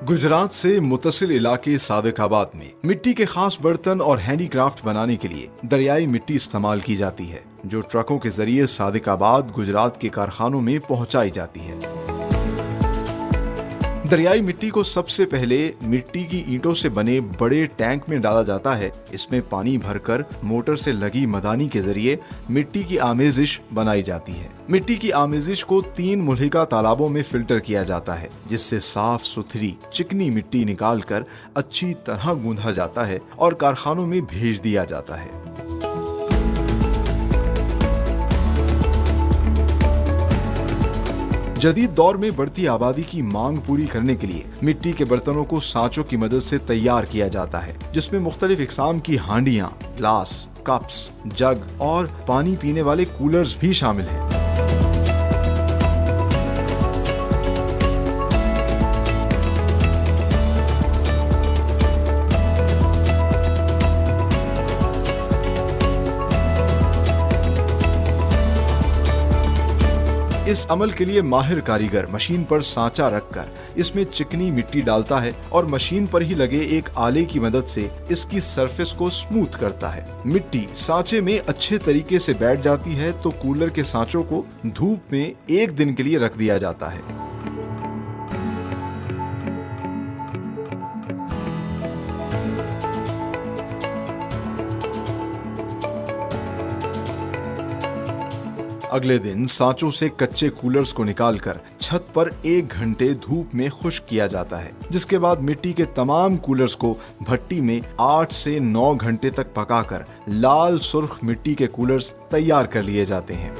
गुजरात से मुतसिल इलाके सादिकाबाद में मिट्टी के खास बर्तन और हैंडीक्राफ्ट बनाने के लिए दरियाई मिट्टी इस्तेमाल की जाती है, जो ट्रकों के जरिए सादिकाबाद गुजरात के कारखानों में पहुंचाई जाती है। दरियाई मिट्टी को सबसे पहले मिट्टी की ईंटों से बने बड़े टैंक में डाला जाता है। इसमें पानी भरकर मोटर से लगी मदानी के जरिए मिट्टी की आमेजिश बनाई जाती है। मिट्टी की आमेजिश को 3 मुल्हिका तालाबों में फिल्टर किया जाता है, जिससे साफ सुथरी चिकनी मिट्टी निकालकर अच्छी तरह गूंधा जाता है और कारखानों में भेज दिया जाता है। जदीद दौर में बढ़ती आबादी की मांग पूरी करने के लिए मिट्टी के बर्तनों को सांचों की मदद से तैयार किया जाता है, जिसमें मुख्तलिफ इकसाम की हांडियां, ग्लास, कप्स, जग और पानी पीने वाले कूलर्स भी शामिल हैं। इस अमल के लिए माहिर कारीगर मशीन पर सांचा रखकर इसमें चिकनी मिट्टी डालता है और मशीन पर ही लगे एक आले की मदद से इसकी सरफेस को स्मूथ करता है। मिट्टी सांचे में अच्छे तरीके से बैठ जाती है तो कूलर के सांचों को धूप में 1 दिन के लिए रख दिया जाता है। अगले दिन सांचों से कच्चे कूलर्स को निकालकर छत पर 1 घंटे धूप में खुश्क किया जाता है, जिसके बाद मिट्टी के तमाम कूलर्स को भट्टी में 8 से 9 घंटे तक पकाकर लाल सुर्ख मिट्टी के कूलर्स तैयार कर लिए जाते हैं।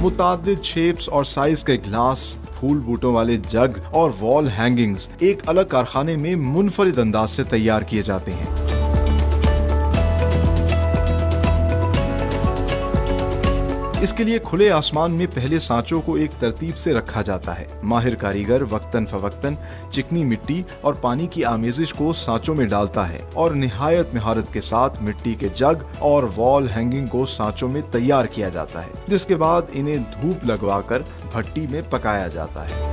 मुतादिद शेप्स और साइज के ग्लास, फूल बूटों वाले जग और वॉल हैंगिंग्स एक अलग कारखाने में मुनफरिद अंदाज से तैयार किए जाते हैं। इसके लिए खुले आसमान में पहले सांचों को एक तरतीब से रखा जाता है। माहिर कारीगर वक्तन फवक्तन चिकनी मिट्टी और पानी की आमेजिश को सांचों में डालता है और निहायत महारत के साथ मिट्टी के जग और वॉल हैंगिंग को सांचों में तैयार किया जाता है, जिसके बाद इन्हें धूप लगवाकर भट्टी में पकाया जाता है।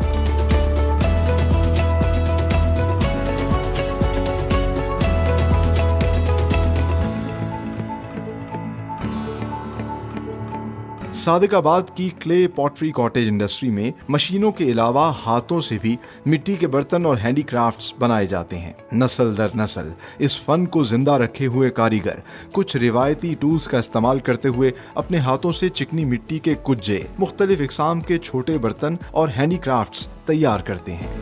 सादिकाबाद की क्ले पॉटरी कॉटेज इंडस्ट्री में मशीनों के अलावा हाथों से भी मिट्टी के बर्तन और हैंडीक्राफ्ट्स बनाए जाते हैं। नस्ल दर नस्ल इस फन को जिंदा रखे हुए कारीगर कुछ रिवायती टूल्स का इस्तेमाल करते हुए अपने हाथों से चिकनी मिट्टी के कुज्जे, मुख्तलिफ इकसाम के छोटे बर्तन और हैंडीक्राफ्ट्स तैयार करते हैं।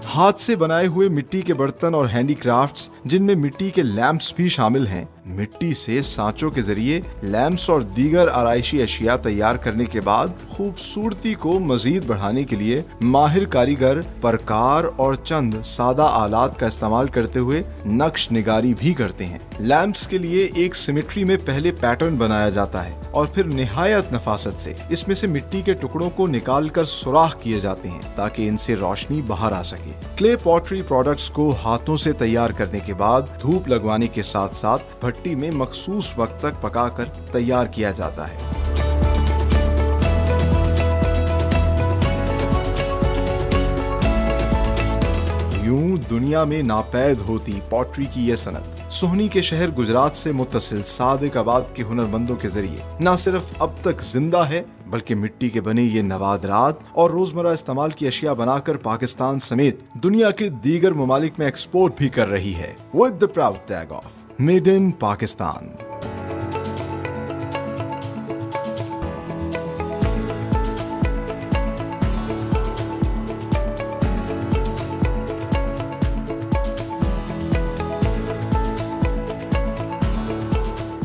हाथ से बनाए हुए मिट्टी के बर्तन और हैंडीक्राफ्ट्स, जिनमें मिट्टी के लैंप्स भी शामिल हैं, मिट्टी से सांचों के जरिए लैंप्स और दीगर आराइशी अशिया तैयार करने के बाद खूबसूरती को मजीद बढ़ाने के लिए माहिर कारीगर परकार और चंद सादा आलात का इस्तेमाल करते हुए नक्श निगारी भी करते हैं। लैंप्स के लिए एक सिमेट्री में पहले पैटर्न बनाया जाता है और फिर निहायत नफासत से इसमें से मिट्टी के टुकड़ों को निकालकर सुराख किए जाते हैं ताकि इनसे रोशनी बाहर आ सके। क्ले पॉटरी प्रोडक्ट्स को हाथों से तैयार करने के बाद धूप लगवाने के साथ साथ भट्टी में मखसूस वक्त तक पकाकर तैयार किया जाता है। यूं दुनिया में नापैद होती पॉटरी की यह सनत सोहनी के शहर गुजरात से मुत्तसिल सादिकाबाद के हुनरमंदों के जरिए न सिर्फ अब तक जिंदा है, बल्कि मिट्टी के बने ये नवादरात और रोजमर्रा इस्तेमाल की अशिया बनाकर पाकिस्तान समेत दुनिया के दीगर ममालिक में एक्सपोर्ट भी कर रही है, with the proud tag of made in Pakistan.